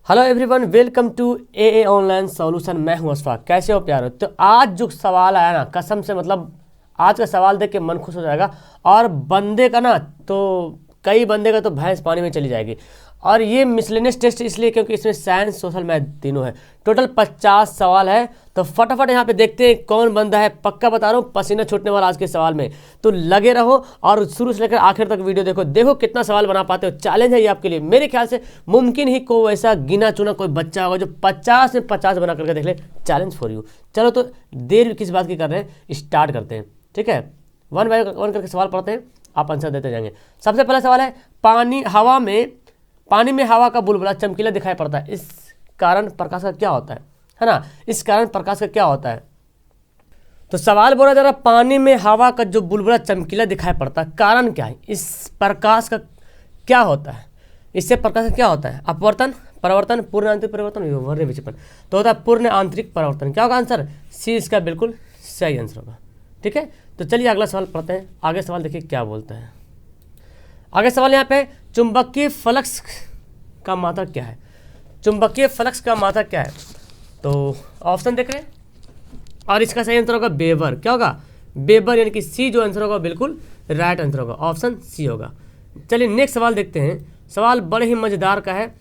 Hello everyone, welcome to a online solution. मैं हूं अशफाक। कैसे हो प्यारो? तो आज जो सवाल आया ना, कसम से मतलब आज का सवाल देख के मन खुश हो जाएगा। और बंदे का ना तो कई बंदे का तो भैंस पानी में चली जाएगी। और ये मिसलेनियस टेस्ट इसलिए क्योंकि इसमें साइंस सोशल मैथ तीनों है। टोटल 50 सवाल है। तो फटाफट यहाँ पे देखते हैं कौन बंदा है। पक्का बता रहा हूँ पसीना छूटने वाला आज के सवाल में। तो लगे रहो और शुरू से लेकर आखिर तक वीडियो देखो। देखो कितना सवाल बना पाते हो। चैलेंज है ये आपके लिए। मेरे ख्याल से मुमकिन ही कोई ऐसा गिना चुना कोई बच्चा होगा जो 50 में 50 बना करके देख ले। Challenge for you. चलो तो देर किस बात की कर रहे हैं, स्टार्ट करते हैं। ठीक है, वन बाय वन करके सवाल पढ़ते हैं, आप आंसर देते जाएंगे। सबसे पहला सवाल है, पानी में हवा का बुलबुला चमकीला दिखाई पड़ता है, इस कारण प्रकाश का क्या होता है ना? इस कारण प्रकाश का क्या होता है? तो सवाल बोला जा रहा है पानी में हवा का जो बुलबुला चमकीला दिखाई पड़ता है, कारण क्या है? इस प्रकाश का क्या होता है? इससे प्रकाश का क्या होता है? अपवर्तन, परावर्तन, पूर्ण आंतरिक परिवर्तन, विवर्तन, विक्षेपण। तो होता है पूर्ण आंतरिक परावर्तन। क्या होगा आंसर? सी इसका बिल्कुल सही आंसर होगा। ठीक है, तो चलिए अगला सवाल पढ़ते हैं। आगे सवाल देखिए क्या बोलता है। आगे सवाल यहाँ पे, चुंबकीय फ्लक्स का मात्रा क्या है? चुंबकीय फ्लक्स का मात्रा क्या है? तो ऑप्शन देख रहे हैं और इसका सही आंसर होगा वेबर। क्या होगा? वेबर, यानी कि सी जो आंसर होगा बिल्कुल राइट आंसर होगा, ऑप्शन सी होगा। चलिए नेक्स्ट सवाल देखते हैं। सवाल बड़े ही मजेदार का है।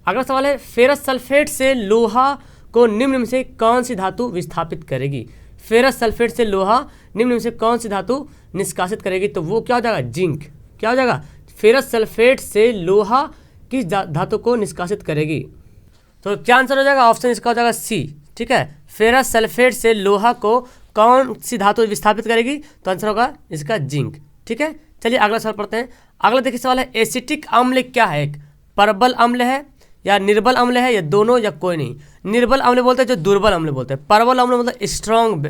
अगला सवाल है, फेरस सल्फेट से लोहा को निम्न में से कौन सी धातु विस्थापित करेगी? फेरस सल्फेट से लोहा निम्न में से कौन सी धातु निष्कासित करेगी? तो वो क्या हो जाएगा? जिंक। क्या हो जाएगा? फेरस सल्फेट से लोहा किस धातु को निष्कासित करेगी? तो क्या आंसर हो जाएगा? ऑप्शन इसका हो जाएगा सी। ठीक है, फेरस सल्फेट से लोहा को कौन सी धातु विस्थापित करेगी? तो आंसर होगा इसका जिंक। ठीक है, चलिए अगला सवाल पढ़ते हैं। अगला देखिए सवाल है, एसिटिक अम्ल क्या है? एक प्रबल अम्ल है या निर्बल अम्ल है या दोनों या कोई नहीं? निर्बल अम्ल बोलते हैं जो दुर्बल अम्ल बोलते हैं। प्रबल अम्ल मतलब स्ट्रॉन्ग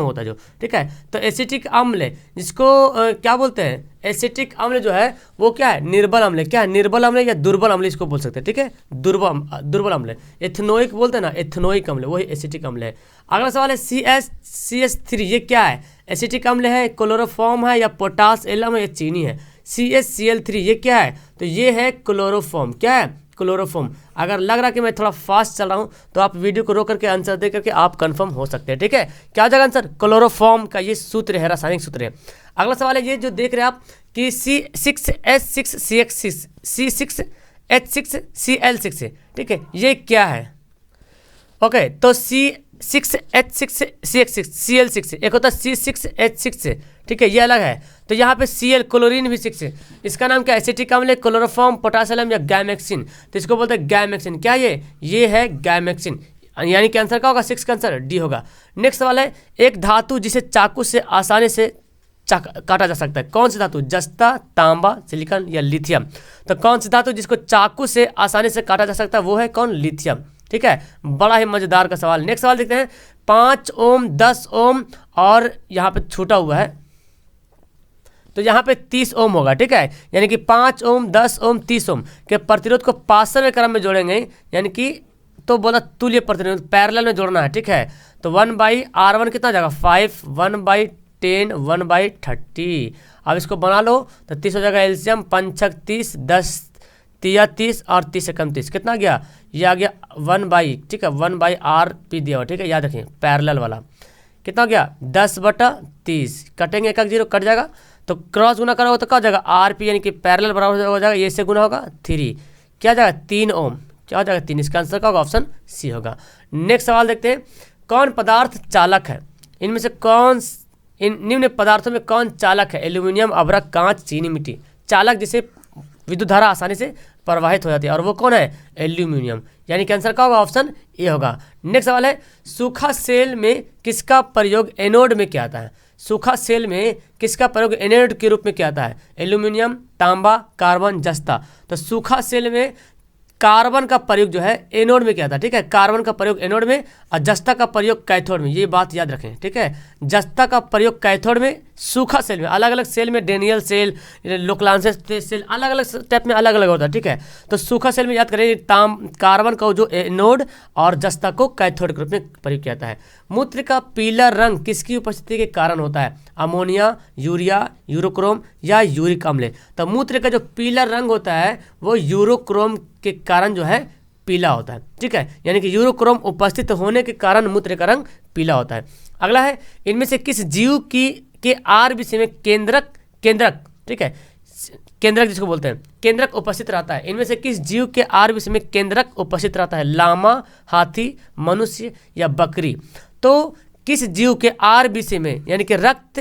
होता है जो। ठीक है, तो एसिटिक अम्ल जिसको क्या बोलते हैं? एसिटिक अम्ल जो है वो क्या है? निर्बल अम्ल। क्या है? निर्बल अम्ल या दुर्बल अम्ल इसको बोल सकते हैं। ठीक है, दुर्बल अम्ल। एथनोइक बोलते हैं ना, एथनोइक अम्ल वही एसिटिक अम्ल है। अगला सवाल है, CH3 ये क्या है? एसिटिक अम्ल है, क्लोरोफॉर्म है या पोटास एलम है या चीनी है? CHCl3 ये क्या है? तो ये है क्लोरोफॉर्म। क्या है? क्लोरोफॉर्म। अगर लग रहा कि मैं थोड़ा फास्ट चल रहा हूँ तो आप वीडियो को रोक करके आंसर दे करके आप कंफर्म हो सकते हैं। ठीक है, क्या हो जाएगा आंसर? क्लोरोफॉर्म का ये सूत्र है, रासायनिक सूत्र है। अगला सवाल है, ये जो देख रहे हैं आप कि C6H6CX6 C6H6Cl6 है। ठीक है, ये क्या है? ओके, तो C6H6CX6 एक होता है C6H6। ठीक है, ये अलग है। तो यहाँ पे Cl क्लोरीन भी 6 है। इसका नाम क्या है? एसिटिक अम्ल, क्लोरोफॉर्म, पोटासियम या गैमेक्सिन? तो इसको बोलते हैं गैमेक्सिन। क्या ये है गैमेक्सिन। यानी कि आंसर क्या होगा? 6 का आंसर डी होगा। नेक्स्ट सवाल है, एक धातु जिसे चाकू से आसानी से काटा जा सकता है, कौन सी धातु? जस्ता, तांबा, सिलिकॉन या लिथियम? तो कौन सी धातु जिसको चाकू से आसानी से काटा जा सकता है वो है कौन? लिथियम। ठीक है, बड़ा ही मजेदार का सवाल। नेक्स्ट सवाल देखते हैं, 5 ओम, 10 ओम और यहाँ पे छूटा हुआ है तो यहाँ पे 30 ओम होगा। ठीक है, यानी कि 5 ओम, 10 ओम, 30 ओम के प्रतिरोध को पार्श्व क्रम में जोड़ेंगे, यानी कि तो बोला तुल्य प्रतिरोध पैरेलल में जोड़ना है। ठीक है, तो 1/R1 कितना हो जाएगा? 5, 1/10, 1/30। अब इसको बना लो तो 30 हो जाएगा। एल्सियम 5 30, 10 तिया 30 और 30 से कम 30 कितना गया? ये आ गया 1/। ठीक है, 1/RP दिया हुआ। ठीक है, याद रखें पैरेलल वाला कितना हो गया? 10/30। कटेंगे, एक 0 कट जाएगा तो क्रॉस गुना करोगे तो क्या हो जाएगा? RP यानी कि पैरेलल बराबर हो जाएगा, ये से गुना होगा 3। क्या हो जाएगा? 3 ओम। क्या हो जाएगा? 3। इसका आंसर का होगा? ऑप्शन सी होगा। नेक्स्ट सवाल देखते हैं, कौन पदार्थ चालक है? इनमें से इन निम्न पदार्थों में कौन चालक है? एल्यूमिनियम, अभ्रक, कांच, चीनी, मिट्टी। चालक जिसे विद्युत धारा आसानी से प्रवाहित हो जाती है और वो कौन है? एल्यूमिनियम। यानी कि आंसर का होगा? ऑप्शन ए होगा। नेक्स्ट सवाल है, सूखा सेल में किसका प्रयोग एनोड में किया जाता है? सूखा सेल में किसका प्रयोग एनोड के रूप में किया जाता है? एल्यूमिनियम, तांबा, कार्बन, जस्ता। तो सूखा सेल में कार्बन का प्रयोग जो है एनोड में किया था। ठीक है, कार्बन का प्रयोग एनोड में और जस्ता का प्रयोग कैथोड में। ये बात याद रखें। ठीक है, जस्ता का प्रयोग कैथोड में, सूखा सेल में। अलग अलग सेल में डेनियल सेल, लोकलांसेस सेल, अलग अलग टाइप में अलग अलग होता है। ठीक है, तो सूखा सेल में याद करें कार्बन का जो एनोड और जस्ता को कैथोड के रूप में प्रयोग किया जाता है। मूत्र का पीला रंग किसकी उपस्थिति के कारण होता है? अमोनिया, यूरिया, यूरोक्रोम या यूरिक अम्ल। तो मूत्र का जो पीला रंग होता है वो यूरोक्रोम के कारण जो है पीला होता है, ठीक है, यानी कि यूरोक्रोम उपस्थित होने के कारण मूत्र का रंग पीला होता है। अगला है, इनमें से किस जीव की के आरबीसी में केंद्रक, ठीक है, केंद्रक जिसको बोलते हैं, केंद्रक उपस्थित रहता है। इनमें से किस जीव के आरबीसी में केंद्रक उपस्थित रहता है? लामा, हाथी, मनुष्य या बकरी। तो किस जीव के आरबीसी में यानी कि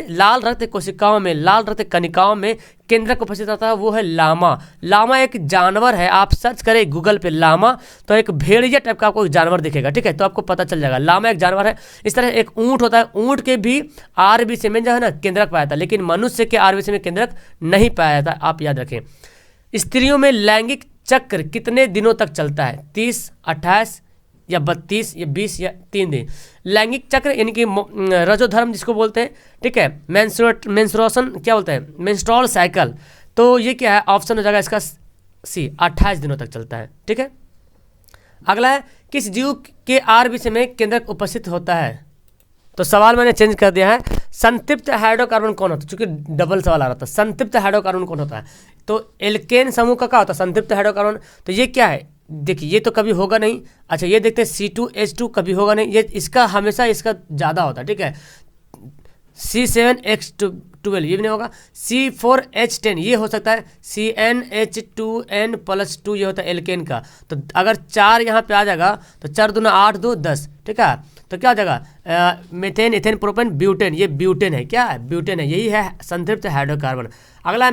लाल रक्त कोशिकाओं में, लाल रक्त कणिकाओं में केंद्रक उपस्थित रहता है, वो है लामा। लामा एक जानवर है, आप सर्च करें गूगल पे लामा तो एक भेड़िया टाइप का आपको एक जानवर दिखेगा, ठीक है, तो आपको पता चल जाएगा लामा एक जानवर है। इस तरह एक ऊंट होता है, ऊंट के भी आरबीसी में जो है ना केंद्रक पाया जाता है, लेकिन मनुष्य के आरबीसी में केंद्रक नहीं पाया जाता, आप याद रखें। स्त्रियों में लैंगिक चक्र कितने दिनों तक चलता है? 30, 28 या 32 या 20 या 3 दिन। लैंगिक चक्र यानी कि रजोधर्म जिसको बोलते हैं, ठीक है, मेंस्ट्रुएशन क्या बोलते हैं, मेंस्ट्रुअल साइकिल, तो ये क्या है? ऑप्शन हो जाएगा इसका सी, 28 दिनों तक चलता है, ठीक है। अगला है, किस जीव के आरबीसी में केंद्रक उपस्थित होता है? तो सवाल मैंने चेंज कर दिया है, संतृप्त हाइड्रोकार्बन कौन होता है, चूंकि डबल सवाल आ रहा था। संतृप्त हाइड्रोकार्बन कौन होता है? तो एल्केन समूह का क्या होता है? संतृप्त हाइड्रोकार्बन। तो ये क्या है? देखिए ये तो कभी होगा नहीं। अच्छा ये देखते हैं C2H2 कभी होगा नहीं, ये इसका हमेशा इसका ज़्यादा होता है, ठीक है। C7H12 ये भी नहीं होगा। C4H10 ये हो सकता है। CnH2n+2 ये होता है एल्केन का। तो अगर 4 यहाँ पे आ जाएगा तो 4 दूना 8, 2 10, ठीक है। तो क्या हो जाएगा? मीथेन, इथेन, प्रोपेन, ब्यूटेन, ये ब्यूटेन है, क्या है? ब्यूटेन है, यही है संतृप्त हाइड्रोकार्बन। अगला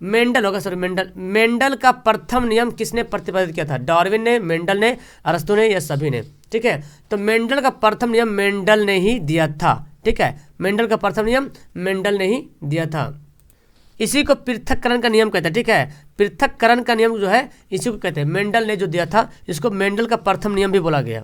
मेंडल होगा, सॉरी मेंडल का प्रथम नियम किसने प्रतिपादित किया था? डार्विन ने, मेंडल ने, अरस्तू ने या सभी ने, ठीक है। तो मेंडल का प्रथम नियम मेंडल ने ही दिया था, ठीक है, मेंडल का प्रथम नियम मेंडल ने ही दिया था। इसी को पृथक्करण का नियम कहते हैं, ठीक है, पृथक्करण का नियम जो है इसी को कहते हैं, मेंडल ने जो दिया था इसको मेंडल का प्रथम नियम भी बोला गया।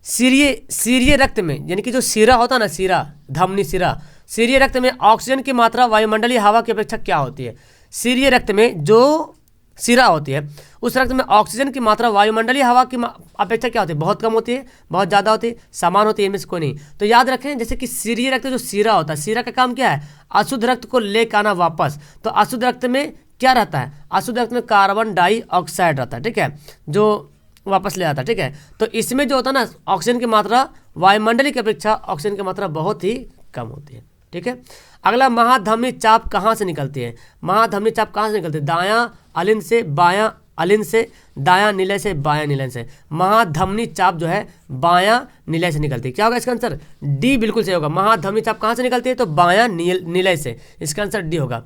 सीरिय रक्त में यानी कि जो सीरा होता है ना, सीरा, धमनी सीरा, सीरिय रक्त में ऑक्सीजन की मात्रा वायुमंडलीय हवा की अपेक्षा क्या होती है? सीरिय रक्त में जो सीरा होती है उस रक्त में ऑक्सीजन की मात्रा वायुमंडलीय हवा की अपेक्षा क्या होती है? बहुत कम होती है, बहुत ज़्यादा होती है, समान होती है, इनमें से कोई नहीं। तो याद रखें जैसे कि सीरिय रक्त जो सीरा होता है, सीरा का काम क्या है? अशुद्ध रक्त को लेकर आना वापस। तो अशुद्ध रक्त में क्या रहता है? अशुद्ध रक्त में कार्बन डाइऑक्साइड रहता है, ठीक है, जो वापस ले आता है, ठीक है। तो इसमें जो होता है ना ऑक्सीजन की मात्रा वायुमंडलीय की अपेक्षा ऑक्सीजन की मात्रा बहुत ही कम होती है, ठीक है। अगला, महाधमनी चाप कहाँ से निकलती है? महाधमनी चाप कहाँ से निकलती है? दायां अलिंद से, बायां अलिंद से, दायां निलय से, बायां निलय से। महाधमनी चाप जो है बायां निलय से निकलती है। क्या होगा इसका आंसर? डी बिल्कुल सही होगा। महाधमनी चाप कहाँ से निकलती है? तो बायां निलय से, इसका आंसर डी होगा।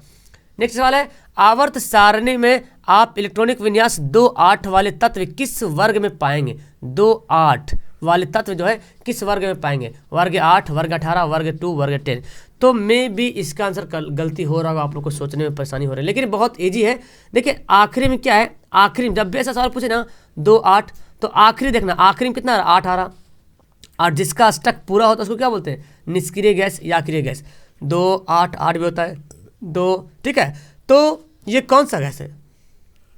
नेक्स्ट सवाल है, आवर्त सारणी में आप इलेक्ट्रॉनिक विन्यास 2-8 वाले तत्व किस वर्ग में पाएंगे? 2-8 वाले तत्व जो है किस वर्ग में पाएंगे? वर्ग 8, वर्ग 18, वर्ग 2, वर्ग 10। तो मैं भी इसका आंसर गलती हो रहा होगा, आप लोग को सोचने में परेशानी हो रही है, लेकिन बहुत ईजी है। देखिए आखिरी में क्या है? आखिरी में जब भी ऐसा सवाल पूछे ना 2-8 तो आखिरी देखना, आखिरी में कितना 8 आ रहा, और जिसका अष्टक पूरा होता है उसको क्या बोलते हैं? निष्क्रिय गैस या क्रिय गैस। 2-8 भी होता है 2, ठीक है। तो ये कौन सा गैस है?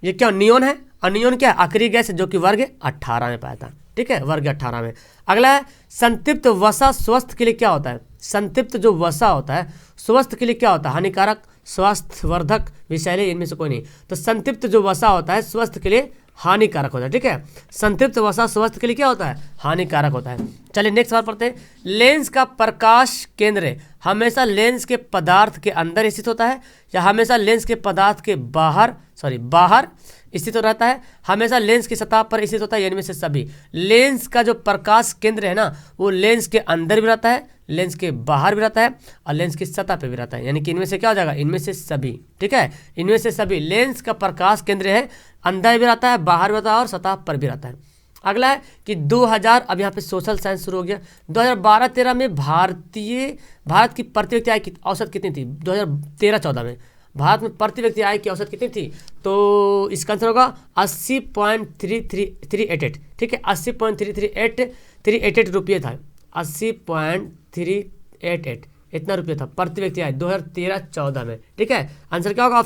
ये क्या नियोन है? और नियोन क्या है? आखिरी गैस है जो कि वर्ग 18 में पाया था, ठीक है, वर्ग 18 में। अगला है, संतृप्त वसा स्वास्थ्य के लिए क्या होता है? संतृप्त जो वसा होता है स्वास्थ्य के लिए क्या होता है? हानिकारक, स्वास्थ्यवर्धक, विषैले, इनमें से कोई नहीं। तो संतृप्त जो वसा होता है स्वास्थ्य के लिए हानिकारक होता है, ठीक है। संतृप्त वसा स्वास्थ्य के लिए क्या होता है? हानिकारक होता है। चलिए नेक्स्ट सवाल पढ़ते हैं। लेंस का प्रकाश केंद्र हमेशा लेंस के पदार्थ के अंदर स्थित होता है या हमेशा लेंस के पदार्थ के बाहर स्थित हो रहता है? हमेशा लेंस की सतह पर स्थित होता है, इनमें से सभी। लेंस का जो प्रकाश केंद्र है ना वो लेंस के अंदर भी रहता है, लेंस के बाहर भी रहता है और लेंस की सतह पे भी रहता है, यानी कि इनमें से क्या हो जाएगा? इनमें से सभी, ठीक है, इनमें से सभी। लेंस का प्रकाश केंद्र है, अंदर भी रहता है, बाहर भी रहता है और सतह पर भी रहता है। अगला है कि 2000, अब यहाँ पे सोशल साइंस शुरू हो गया। 2012-13 में भारत की प्रति व्यक्ति आय की औसत कितनी थी? 2013-14 में भारत में प्रति व्यक्ति आय की औसत कितनी थी? तो इसका आंसर होगा 80.388, ठीक है, 80.388 रुपये था, 80.388 इतना रुपये था प्रति व्यक्ति आय 2013-14 में, ठीक है। आंसर क्या होगा?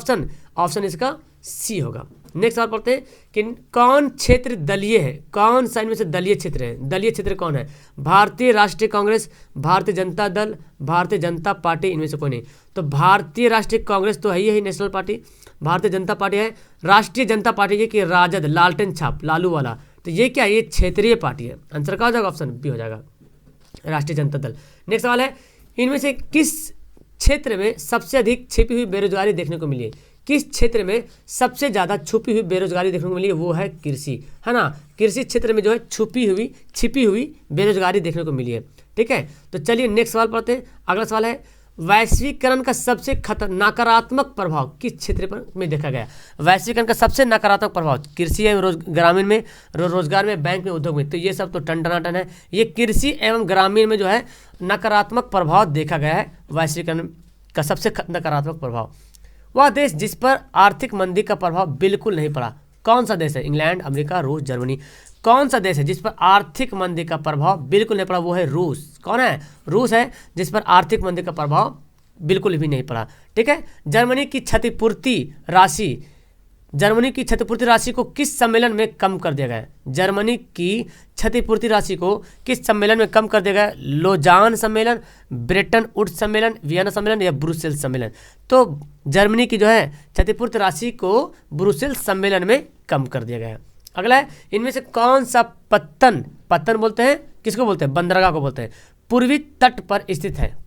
ऑप्शन इसका सी होगा। नेक्स्ट सवाल पढ़ते हैं कि कौन क्षेत्र दलीय है, कौन सा इनमें से दलीय क्षेत्र है, दलीय क्षेत्र कौन है? भारतीय राष्ट्रीय कांग्रेस, भारतीय जनता दल, भारतीय जनता पार्टी, इनमें से कोई नहीं। तो भारतीय राष्ट्रीय कांग्रेस तो है ही national party, Bharatiya Janata party है, राष्ट्रीय जनता पार्टी ये कि राजद लालटेन छाप लालू वाला, तो ये क्या है? ये क्षेत्रीय पार्टी है। आंसर क्या हो जाएगा? ऑप्शन बी हो जाएगा, राष्ट्रीय जनता दल। नेक्स्ट सवाल है, इनमें से किस क्षेत्र में सबसे अधिक छिपी हुई बेरोजगारी देखने को मिली है? किस क्षेत्र में सबसे ज़्यादा छुपी हुई बेरोजगारी देखने को मिली है? वो है कृषि, है ना। कृषि क्षेत्र में जो है छिपी हुई बेरोजगारी देखने को मिली है। ठीक है, तो चलिए नेक्स्ट सवाल पढ़ते हैं। अगला सवाल है, वैश्वीकरण का सबसे नकारात्मक प्रभाव किस क्षेत्र पर में देखा गया? वैश्वीकरण का सबसे नकारात्मक प्रभाव कृषि एवं ग्रामीण में, रोजगार में, बैंक में, उद्योग में, तो ये सब तो टन है। ये कृषि एवं ग्रामीण में जो है नकारात्मक प्रभाव देखा गया है। वैश्वीकरण का सबसे नकारात्मक प्रभाव, वह देश जिस पर आर्थिक मंदी का प्रभाव बिल्कुल नहीं पड़ा, कौन सा देश है? इंग्लैंड, अमेरिका, रूस, जर्मनी। कौन सा देश है जिस पर आर्थिक मंदी का प्रभाव बिल्कुल नहीं पड़ा? वो है रूस। कौन है? रूस है, जिस पर आर्थिक मंदी का प्रभाव बिल्कुल भी नहीं पड़ा। ठीक है, जर्मनी की क्षतिपूर्ति राशि को किस सम्मेलन में कम कर दिया गया? जर्मनी की क्षतिपूर्ति राशि को किस सम्मेलन में कम कर दिया गया? लोजान सम्मेलन, ब्रेटन वुड्स सम्मेलन, वियना सम्मेलन या ब्रुसेल्स सम्मेलन? तो जर्मनी की जो है क्षतिपूर्ति राशि को ब्रुसेल्स सम्मेलन में कम कर दिया गया। अगला है, इनमें से कौन सा पत्तन बोलते हैं, किसको बोलते हैं? बंदरगाह को बोलते हैं, पूर्वी तट पर स्थित है,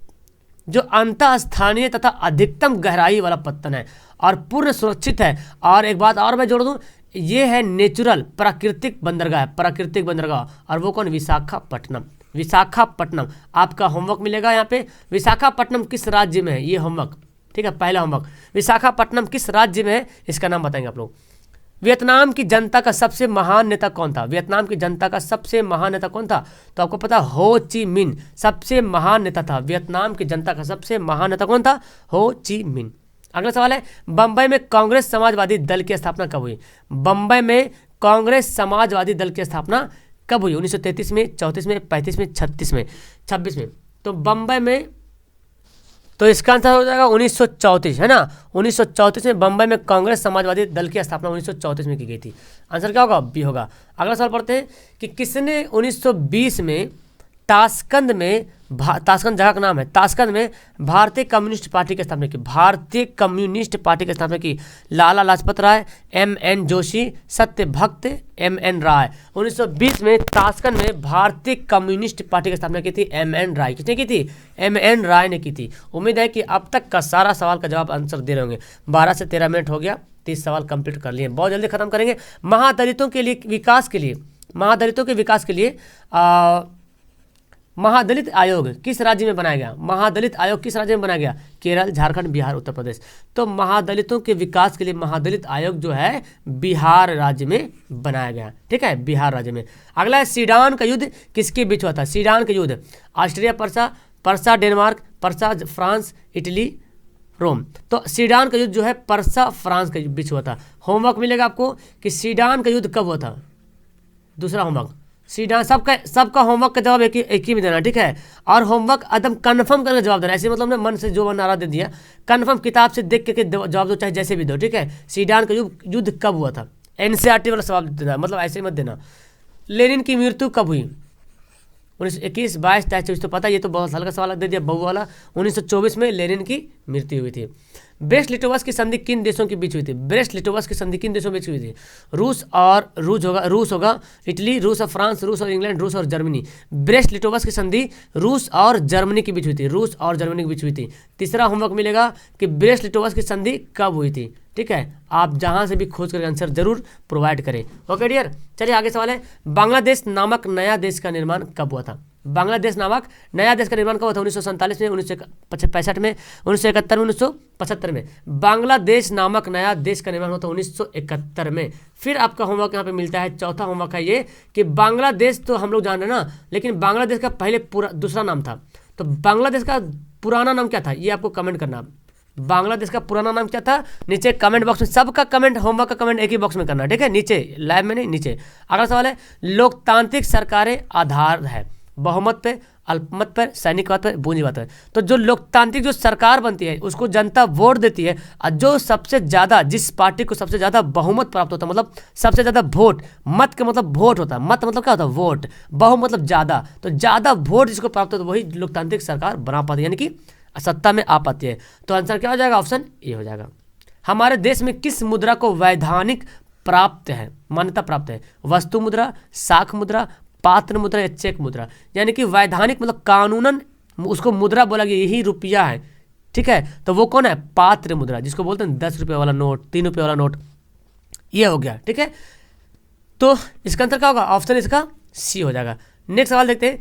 जो अंतः स्थानीय तथा अधिकतम गहराई वाला पत्तन है और पूर्ण सुरक्षित है। और एक बात और मैं जोड़ दूं, ये है नेचुरल प्राकृतिक बंदरगाह, और वो कौन? विशाखापट्टनम। आपका होमवर्क मिलेगा यहाँ पे, विशाखापट्टनम किस राज्य में है? ये होमवर्क, ठीक है, पहला होमवर्क, विशाखापट्टनम किस राज्य में है, इसका नाम बताएंगे आप लोग। वियतनाम की जनता का सबसे महान नेता कौन था? वियतनाम की जनता का सबसे महान नेता कौन था? तो आपको पता, हो ची मिन सबसे महान नेता था। वियतनाम की जनता का सबसे महान नेता कौन था? हो ची मिन। अगला सवाल है, बंबई में कांग्रेस समाजवादी दल की स्थापना कब हुई? बंबई में कांग्रेस समाजवादी दल की स्थापना कब हुई? 1933 में, 34 में, 35 में, 36 में, 26 में। तो बंबई में, तो इसका आंसर हो जाएगा 1934, है ना। 1934 में बंबई में कांग्रेस समाजवादी दल की स्थापना 1934 में की गई थी। आंसर क्या होगा? बी होगा। अगला सवाल पढ़ते हैं कि किसने 1920 में ताशकंद जगह का नाम है, ताशकंद में भारतीय कम्युनिस्ट पार्टी की स्थापना की? भारतीय कम्युनिस्ट पार्टी की स्थापना की लाला लाजपत राय, M.N. जोशी, सत्यभक्त, M.N. राय। 1920 में ताशकंद में भारतीय कम्युनिस्ट पार्टी की स्थापना की थी M.N. राय। किसने की थी? M.N. राय ने की थी। उम्मीद है कि अब तक का सारा सवाल का जवाब आंसर दे रहे होंगे। 12 से 13 मिनट हो गया, 30 सवाल कंप्लीट कर लिए, बहुत जल्दी खत्म करेंगे। महादलितों के विकास के लिए महादलित आयोग किस राज्य में बनाया गया? महादलित आयोग किस राज्य में बनाया गया? केरल, झारखंड, बिहार, उत्तर प्रदेश। तो महादलितों के विकास के लिए महादलित आयोग जो है बिहार राज्य में बनाया गया। ठीक है, बिहार राज्य में। अगला है, सीडान का युद्ध किसके बीच हुआ था? सीडान का युद्ध Austria Prussia Denmark, Prussia France, Italy, Rome. तो सीडान का युद्ध जो है पर्सा फ्रांस के बीच हुआ था। होमवर्क मिलेगा आपको कि सीडान का युद्ध कब हुआ था। दूसरा होमवर्क, सीडान, सबका होमवर्क का जवाब एक ही में देना, ठीक है। और होमवर्क एकदम कन्फर्म करके जवाब देना, ऐसे मतलब मन से जो नारा दे दिया, कन्फर्म किताब से देख के जवाब दो, चाहे जैसे भी दो, ठीक है। सीडान का युद्ध कब हुआ था? NCERT वाला सवाल देना, मतलब ऐसे मत देना। लेनिन की मृत्यु कब हुई? 1921, 22, 23, 24। तो पता, ये तो बहुत हल्का सवाल दे दिया, बहु वाला। 1924 में लेनिन की मृत्यु हुई थी। ब्रेस्ट लिटोवस की संधि किन देशों के बीच हुई थी? ब्रेस्ट लिटोवस की संधि किन देशों के बीच हुई थी? रूस होगा, इटली, रूस और फ्रांस, रूस और इंग्लैंड, रूस और जर्मनी। ब्रेस्ट लिटोवस की संधि रूस और जर्मनी के बीच हुई थी, रूस और जर्मनी के बीच हुई थी। तीसरा होमवर्क मिलेगा कि ब्रेस्ट लिटोवस की संधि कब हुई थी, ठीक है। आप जहां से भी खोज करके आंसर जरूर प्रोवाइड करें। ओके डियर, चलिए आगे सवाल है, बांग्लादेश नामक नया देश का निर्माण कब हुआ था? बांग्लादेश नामक नया देश का निर्माण कब हुआ था? 1947 में, 1965 में, 1971 में, 1975 में। बांग्लादेश नामक नया देश का निर्माण हुआ था 1971 में। फिर आपका होमवर्क यहाँ पे मिलता है, चौथा होमवर्क है ये कि बांग्लादेश तो हम लोग जान रहे हैं ना, लेकिन बांग्लादेश का पहले दूसरा नाम था। तो बांग्लादेश का पुराना नाम क्या था, ये आपको कमेंट करना। बांग्लादेश का पुराना नाम क्या था? नीचे कमेंट बॉक्स में, सबका कमेंट, होमवर्क का कमेंट एक ही बॉक्स में करना, ठीक है, नीचे, लाइव में नहीं, नीचे। अगला सवाल है, लोकतांत्रिक सरकारें आधार है, बहुमत पे, अल्पमत पर, सैनिकवाद पर, पूंजीवाद पर। तो जो लोकतांत्रिक जो सरकार बनती है उसको जनता वोट देती है, और जो सबसे ज़्यादा, जिस पार्टी को सबसे ज़्यादा बहुमत प्राप्त होता है, मतलब सबसे ज़्यादा वोट, मत का मतलब वोट होता है, मत मतलब क्या होता है, वोट, बहु मतलब ज़्यादा, तो ज़्यादा वोट जिसको प्राप्त होता है वही लोकतांत्रिक सरकार बना पाती है, यानी कि सत्ता में आ पाती है। तो आंसर क्या हो जाएगा, ऑप्शन ए हो जाएगा। हमारे देश में किस मुद्रा को वैधानिक प्राप्त है, मान्यता प्राप्त है, वस्तु मुद्रा, साख मुद्रा, पात्र मुद्रा या चेक मुद्रा। यानी कि वैधानिक मतलब कानूनन उसको मुद्रा बोला गया, यही रुपया है, ठीक है। तो वो कौन है, पात्र मुद्रा, जिसको बोलते हैं 10 रुपये वाला नोट, 3 रुपये वाला नोट, ये हो गया, ठीक है। तो इसका आंसर क्या होगा, ऑप्शन इसका सी हो जाएगा। नेक्स्ट सवाल देखते हैं,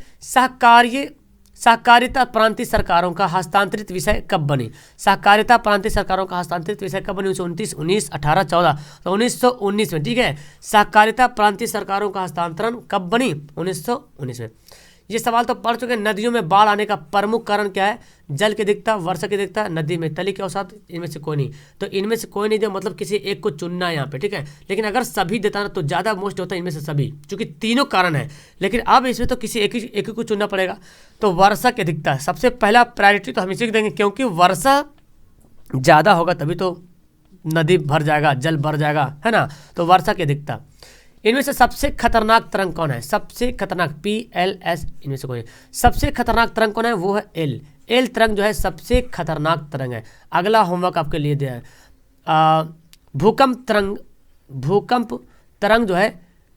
सहकारिता प्रांतीय सरकारों का हस्तांतरित विषय कब बनी। सहकारिता प्रांतीय सरकारों का हस्तांतरित विषय कब बनी, 1929, 19, 18, 14। तो 1919 में, ठीक है। सहकारिता प्रांतीय सरकारों का हस्तांतरण कब बनी, 1919 में। ये सवाल तो पढ़ चुके हैं। नदियों में बाढ़ आने का प्रमुख कारण क्या है, जल की अधिकता, वर्षा की अधिकता, नदी में तली के अवसाद, इनमें से कोई नहीं। तो इनमें से कोई नहीं दे, मतलब किसी एक को चुनना है यहाँ पे, ठीक है। लेकिन अगर सभी देता ना तो ज़्यादा मोस्ट होता है इनमें से सभी, क्योंकि तीनों कारण है। लेकिन अब इसमें तो किसी एक ही को चुनना पड़ेगा। तो वर्षा की अधिकता सबसे पहला प्रायोरिटी तो हम इसी को देंगे, क्योंकि वर्षा ज़्यादा होगा तभी तो नदी भर जाएगा, जल भर जाएगा, है ना। तो वर्षा की अधिकता। इनमें से सबसे खतरनाक तरंग कौन है, सबसे खतरनाक, PLS, इनमें से कोई सबसे खतरनाक तरंग कौन है, वो है एल तरंग जो है सबसे खतरनाक तरंग है। अगला होमवर्क आपके लिए दिया है, भूकंप तरंग जो है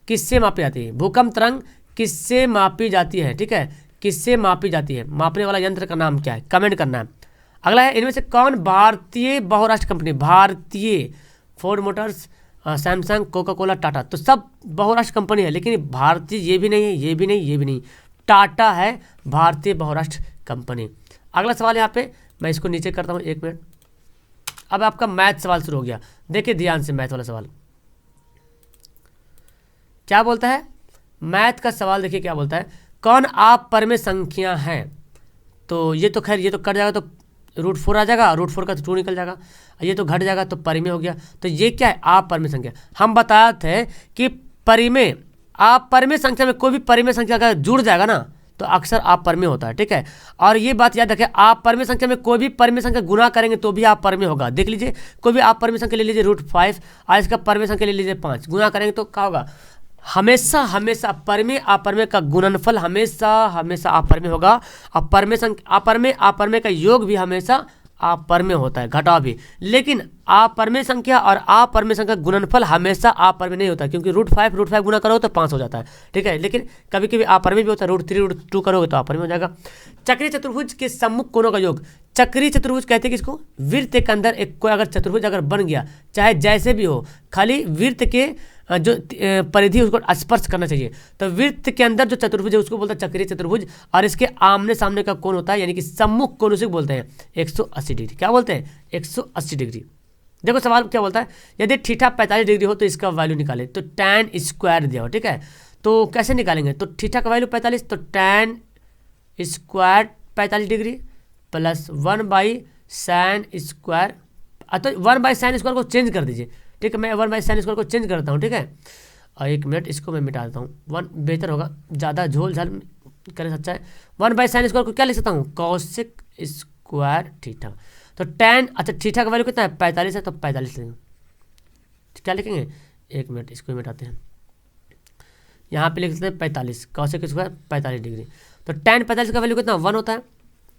किससे मापी जाती है, भूकंप तरंग किससे मापी जाती है, ठीक है, किससे मापी जाती है, मापने वाला यंत्र का नाम क्या है, कमेंट करना है। अगला है, इनमें से कौन भारतीय बहुराष्ट्र कंपनी, भारतीय, Ford Motors, Samsung, Coca Cola, Tata, तो सब बहुराष्ट्र कंपनी है। लेकिन भारतीय ये भी नहीं है, ये भी नहीं, ये भी नहीं, टाटा है भारतीय बहुराष्ट्र कंपनी। अगला सवाल यहाँ पे मैं इसको नीचे करता हूँ, 1 मिनट। अब आपका मैथ सवाल शुरू हो गया, देखिए ध्यान से, मैथ वाला सवाल क्या बोलता है, मैथ का सवाल देखिए क्या बोलता है, कौन आप पर में संख्या है। तो ये तो खैर ये तो कट जाएगा, तो √4 आ जाएगा, √4 का तो 2 निकल जाएगा, ये तो घट जाएगा तो परिमेय हो गया। तो ये क्या है, आप परिमेय संख्या। हम बताए थे कि परिमेय, आप परिमेय संख्या में कोई भी परिमेय संख्या अगर जुड़ जाएगा ना तो अक्सर आप परिमेय होता है, ठीक है। और ये बात याद रखें, आप परिमेय संख्या में कोई भी परिमेय संख्या गुना करेंगे तो भी आप परिमेय होगा। देख लीजिए, कोई भी आप परिमेय संख्या ले लीजिए √5 और इसका परिमेय संख्या ले लीजिए 5, गुना करेंगे तो क्या होगा, हमेशा हमेशा परिमेय अपरिमेय का गुणनफल हमेशा हमेशा अपरिमेय होगा। और परिमेय संख्या अपरिमेय अपरिमेय का योग भी हमेशा अपरिमेय होता है, घटाव भी। लेकिन अपरिमेय संख्या और अपरिमेय संख्या गुणनफल हमेशा अपरिमेय नहीं होता, क्योंकि √5 गुना करोगे तो 5 हो जाता है, ठीक है। लेकिन कभी कभी अपरिमेय भी होता है, √3 √2 करोगे तो अपरिमेय हो जाएगा। चक्रीय चतुर्भुज के सम्मुख कोणों का योग, चक्रीय चतुर्भुज कहते हैं किसको, वृत्त के अंदर एक कोई अगर चतुर्भुज अगर बन गया, चाहे जैसे भी हो, खाली वृत्त के जो परिधि उसको स्पर्श करना चाहिए। तो वृत्त के अंदर जो चतुर्भुज है उसको बोलता है चक्रीय चतुर्भुज, और इसके आमने सामने का कोण होता है, यानी कि सम्मुख कोण उसे बोलते हैं 180 डिग्री। क्या बोलते हैं, 180 डिग्री। देखो सवाल क्या बोलता है, यदि थीटा 45 डिग्री हो तो इसका वैल्यू निकाले। तो tan स्क्वायर दिया हो, ठीक है। तो कैसे निकालेंगे, तो थीटा का वैल्यू 45, तो tan square 45 degree plus 1/sin square, तो 1/sin स्क्वायर को चेंज कर दीजिए, ठीक है। मैं 1/sin स्क्वायर को चेंज करता हूँ, ठीक है। और 1 मिनट इसको मैं मिटा देता हूँ, 1 बेहतर होगा, ज़्यादा झोल झाल करे अच्छा है। 1/sin स्क्वायर को क्या लिख सकता हूँ, कॉसेक स्क्वायर थीटा। तो tan, अच्छा थीटा का वैल्यू कितना है, 45 है, तो 45 लेंगे। क्या लिखेंगे, 1 मिनट इसको मिटाते हैं, यहाँ पे लिख सकते हैं 45, कॉसेक स्क्वायर 45 डिग्री। तो tan 45 का वैल्यू कितना, 1 होता है,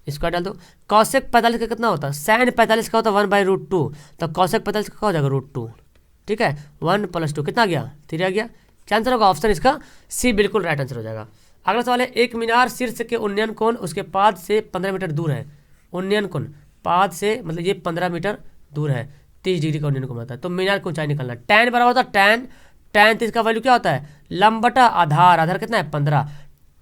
स्क्वायर डाल दो। कॉसेक 45 का कितना होता है, sin 45 का होता है 1/√2, तो कॉसेक 45 का हो जाएगा √2, ठीक है। 1 + 2 कितना गया, 3 आ गया। क्या आंसर होगा, ऑप्शन इसका सी बिल्कुल राइट आंसर हो जाएगा। अगला सवाल है, एक मीनार शीर्ष के उन्नयन कोण उसके पाद से 15 मीटर दूर है। उन्नयन कोण पाद से मतलब ये 15 मीटर दूर है, 30 डिग्री का उन्नयन कोण होता है। तो मीनार की ऊंचाई निकालना, tan बराबर होता है tan 30 का वैल्यू क्या होता है, लंब बटा आधार, आधार कितना है 15,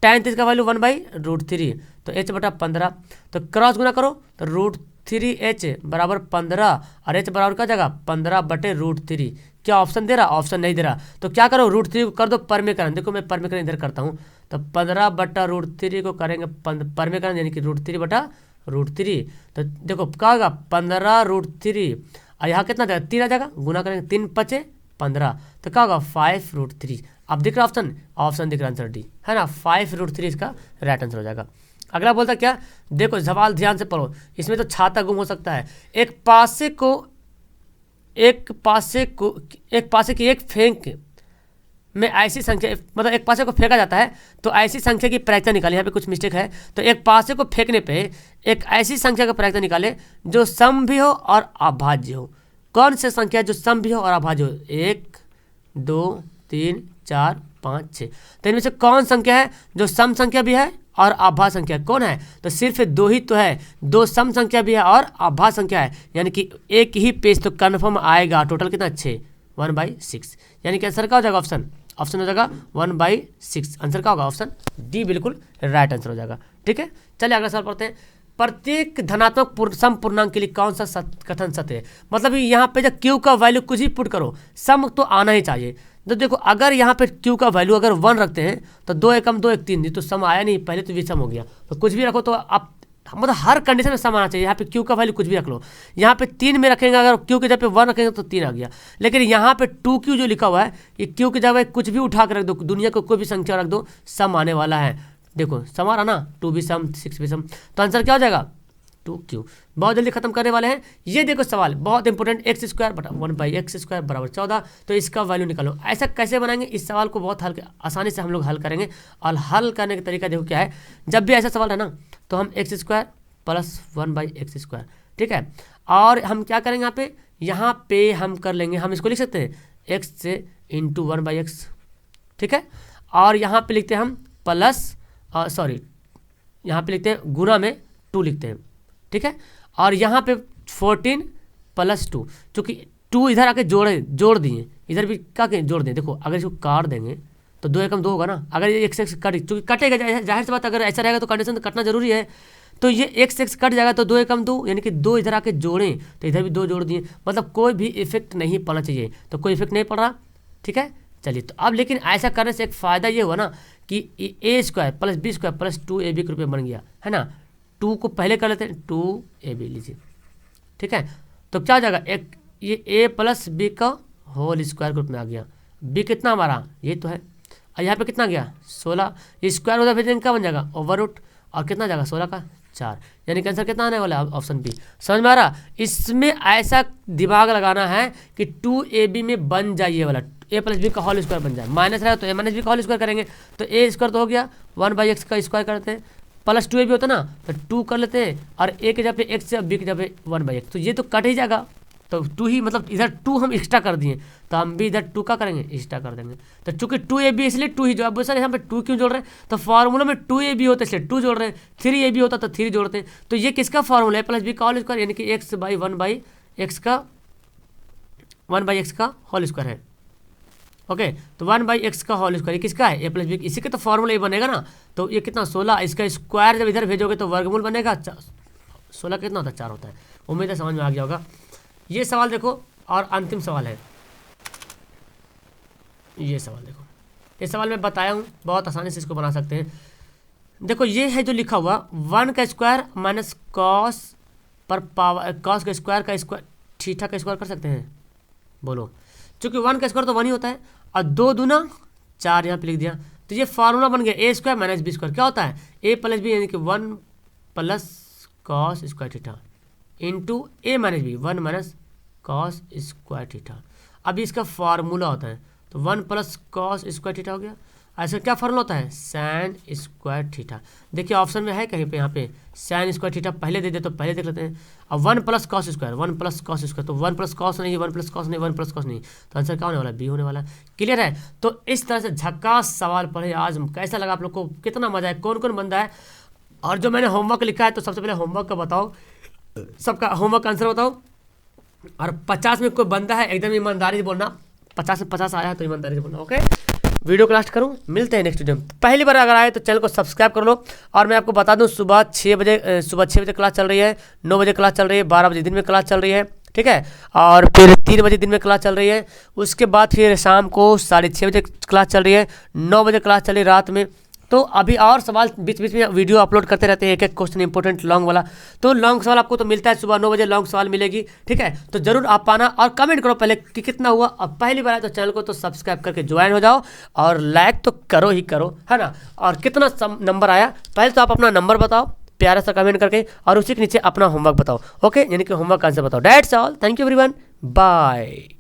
tan 30 का वैल्यू 1/√3, तो h/15। तो क्रॉस गुना करो तो √3h बराबर 15 और h बराबर क्या जाएगा 15/√3। क्या ऑप्शन दे रहा, ऑप्शन नहीं दे रहा। तो क्या करो, √3 को कर दो परमेकरण। देखो मैं परमेकरण इधर करता हूँ, तो 15/√3 को करेंगे परमेकरण, यानी कि √3/√3। तो देखो क्या होगा 15√3, और यहाँ कितना जाएगा 3 आ जाएगा, गुना करेंगे 3 × 5 = 15, तो क्या होगा 5√3। अब दिख रहा ऑप्शन, ऑप्शन दिख रहा आंसर डी, है ना, 5√3 इसका राइट आंसर हो जाएगा। अगला बोलता क्या, देखो सवाल ध्यान से पढ़ो, इसमें तो छाता गुम हो सकता है। एक पासे की एक फेंक में ऐसी संख्या, मतलब एक पासे को फेंका जाता है तो ऐसी संख्या की प्रायिकता निकाले। यहाँ पे कुछ मिस्टेक है, तो एक पासे को फेंकने पे एक ऐसी संख्या का प्रायिकता निकाले जो सम भी हो और अभाज्य हो। कौन सी संख्या जो सम भी हो और अभाज्य हो? 1 2 3 4 5 6। तो इनमें से कौन संख्या है जो सम संख्या भी है और अभाज्य संख्या कौन है? तो सिर्फ 2 ही तो है, 2 सम संख्या भी है और अभाज्य संख्या है, यानी कि एक ही पेज तो कन्फर्म आएगा। टोटल कितना? 6, 1/6, यानी कि आंसर क्या हो जाएगा? ऑप्शन हो जाएगा 1/6। आंसर क्या होगा? ऑप्शन डी बिल्कुल राइट आंसर हो जाएगा। ठीक है, चलिए अगला सवाल पढ़ते हैं। प्रत्येक धनात्मक सम पूर्णांक के लिए कौन सा कथन सत्य है? मतलब यहाँ पे जब क्यू का वैल्यू कुछ भी पुट करो, सम तो आना ही चाहिए। तो देखो अगर यहाँ पे क्यू का वैल्यू अगर 1 रखते हैं तो 2 एकम 2 एक 3, तो सम आया नहीं, पहले तो विषम हो गया। तो कुछ भी रखो तो आप मतलब हर कंडीशन में सम आना चाहिए। यहाँ पे क्यू का वैल्यू कुछ भी रख लो, यहाँ पे 3 में रखेंगे, अगर क्यू की जगह पे 1 रखेंगे तो 3 आ गया। लेकिन यहाँ पे 2Q जो लिखा हुआ है, ये क्यू की जगह कुछ भी उठा कर रख दो, दुनिया को कोई भी संख्या रख दो, सम आने वाला है। देखो सम आ रहा ना, 2 भी सम 6 भी सम, तो आंसर क्या हो जाएगा? 2Q। बहुत जल्दी खत्म करने वाले हैं। ये देखो सवाल बहुत इंपॉर्टेंट, x² बटा 1/x² बराबर 14, तो इसका वैल्यू निकालो। ऐसा कैसे बनाएंगे? इस सवाल को बहुत हल्के आसानी से हम लोग हल करेंगे। और हल करने का तरीका देखो क्या है, जब भी ऐसा सवाल है ना तो हम x² + 1/x², ठीक है। और हम क्या करेंगे यहाँ पे हम कर लेंगे, हम इसको लिख सकते हैं x से इंटू 1/x, ठीक है। और यहाँ पे लिखते हैं हम प्लस, यहाँ पे लिखते हैं गुना में 2 लिखते हैं, ठीक है। और यहाँ पे 14 + 2, चूँकि 2 इधर आके जोड़ दिए, इधर भी क्या जोड़ दें। देखो अगर इसको काट देंगे तो 2 एकम 2 होगा ना, अगर ये x कट, चूँकि कटेगा, जाहिर सी बात अगर ऐसा रहेगा तो कंडीशन तो कटना जरूरी है। तो ये x कट जाएगा तो 2 एकम 2, यानी कि 2 इधर आके जोड़ें तो इधर भी 2 जोड़ दिए, मतलब कोई भी इफेक्ट नहीं पड़ना चाहिए। तो कोई इफेक्ट नहीं पड़ रहा, ठीक है। चलिए तो अब लेकिन ऐसा करने से एक फ़ायदा ये हुआ ना कि a² + b² + 2ab के रूप में बन गया है ना। 2 को पहले कर लेते हैं, 2ab लीजिए, ठीक है। तो क्या हो जाएगा? एक ये a + b का होल स्क्वायर ग्रुप में आ गया। b कितना हमारा? ये तो है। और यहाँ पे कितना गया? 16, ये स्क्वायर होता फिर क्या बन जाएगा? ओवररूट। और कितना जाएगा? 16 का 4, यानी कि आंसर कितना आने वाला है? Option B. समझ में आ रहा? इसमें ऐसा दिमाग लगाना है कि 2ab में बन जाए ये वाला, a + b का होल स्क्वायर बन जाए। माइनस रहेगा तो a - b का होल स्क्वायर करेंगे, तो a² तो हो गया, 1/x का स्क्वायर करते हैं, प्लस 2ab होता ना तो 2 कर लेते हैं, और a की जगह पे x और b की जगह पे 1/x, तो ये तो कट ही जाएगा। तो 2 ही, मतलब इधर 2 हम एक्स्ट्रा कर दिए, तो हम भी इधर 2 का करेंगे, एक्स्ट्रा कर देंगे। तो चूंकि 2ab इसलिए 2 ही जो, अब सर यहाँ पे 2 क्यों जोड़ रहे हैं? तो फार्मूला में 2ab होता है इसलिए 2 जोड़ रहे हैं, 3ab होता तो 3 जोड़ते हैं। तो ये किसका फार्मूला है? + b का होल स्क्वायर, यानी कि x/1/x का होल स्क्वायर है। ओके, तो 1/x का होल स्क्वायर ये किसका है? a + b, इसी का तो फार्मूला ये बनेगा ना। तो ये कितना? 16, इसका स्क्वायर जब इधर भेजोगे तो वर्गमूल बनेगा। 16 कितना होता है? 4 होता है। उम्मीद है समझ में आ गया होगा। ये सवाल देखो, और अंतिम सवाल है ये सवाल देखो। ये सवाल मैं बताया हूँ, बहुत आसानी से इसको बना सकते हैं। देखो ये है जो लिखा हुआ 1 का स्क्वायर माइनस कॉस पर पावर, कॉस का स्क्वायर थीटा का स्क्वायर कर सकते हैं, बोलो। चूँकि 1 का स्क्वायर तो 1 ही होता है, और 2 दूना 4 यहाँ पे लिख दिया। तो ये फार्मूला बन गया a² - b²। क्या होता है? a + b, यानी कि 1 + cos square theta into a - b, 1 - cos square theta. अब इसका फार्मूला होता है, तो 1 + cos स्क्वायर थीटा हो गया। ऐसा क्या फार्मूला होता है? sin square theta. देखिए ऑप्शन में है कहीं पे, यहाँ पे sin स्क्वायर थीटा पहले दे दे तो पहले देख लेते हैं। अब 1 + cos स्क्वायर, 1 + cos स्क्वायर, तो 1 + cos नहीं, 1 + cos नहीं, 1 + cos नहीं, तो आंसर क्या होने वाला है? बी होने वाला है। क्लियर है? तो इस तरह से झक्कास सवाल पढ़े आज। कैसा लगा आप लोग को? कितना मजा है? कौन कौन बंदा है? और जो मैंने होमवर्क लिखा है, तो सबसे पहले होमवर्क का बताओ, सबका होमवर्क आंसर बताओ। और 50 में कोई बंदा है एकदम ईमानदारी से बोलना, 50 में 50 आया है तो ईमानदारी से बोलना। ओके, वीडियो को लास्ट करूँ, मिलते हैं नेक्स्ट वीडियो में। पहली बार अगर आए तो चैनल को सब्सक्राइब कर लो। और मैं आपको बता दूं सुबह 6 बजे क्लास चल रही है, 9 बजे क्लास चल रही है, 12 बजे दिन में क्लास चल रही है, ठीक है। और फिर 3 बजे दिन में क्लास चल रही है। उसके बाद फिर शाम को 6:30 बजे क्लास चल रही है, 9 बजे क्लास चल रही है रात में, तो अभी और सवाल बीच बीच में वीडियो अपलोड करते रहते हैं, एक एक क्वेश्चन इंपॉर्टेंट लॉन्ग वाला। तो लॉन्ग सवाल आपको तो मिलता है सुबह 9 बजे लॉन्ग सवाल मिलेगी, ठीक है। तो जरूर आप पाना और कमेंट करो पहले कि कितना हुआ। अब पहली बार आए तो चैनल को तो सब्सक्राइब करके ज्वाइन हो जाओ और लाइक तो करो ही करो, है ना। और कितना नंबर आया पहले तो आप अपना नंबर बताओ प्यारा सा कमेंट करके, और उसी के नीचे अपना होमवर्क बताओ। ओके, यानी कि होमवर्क आंसर बताओ। That's all, thank you everyone, bye.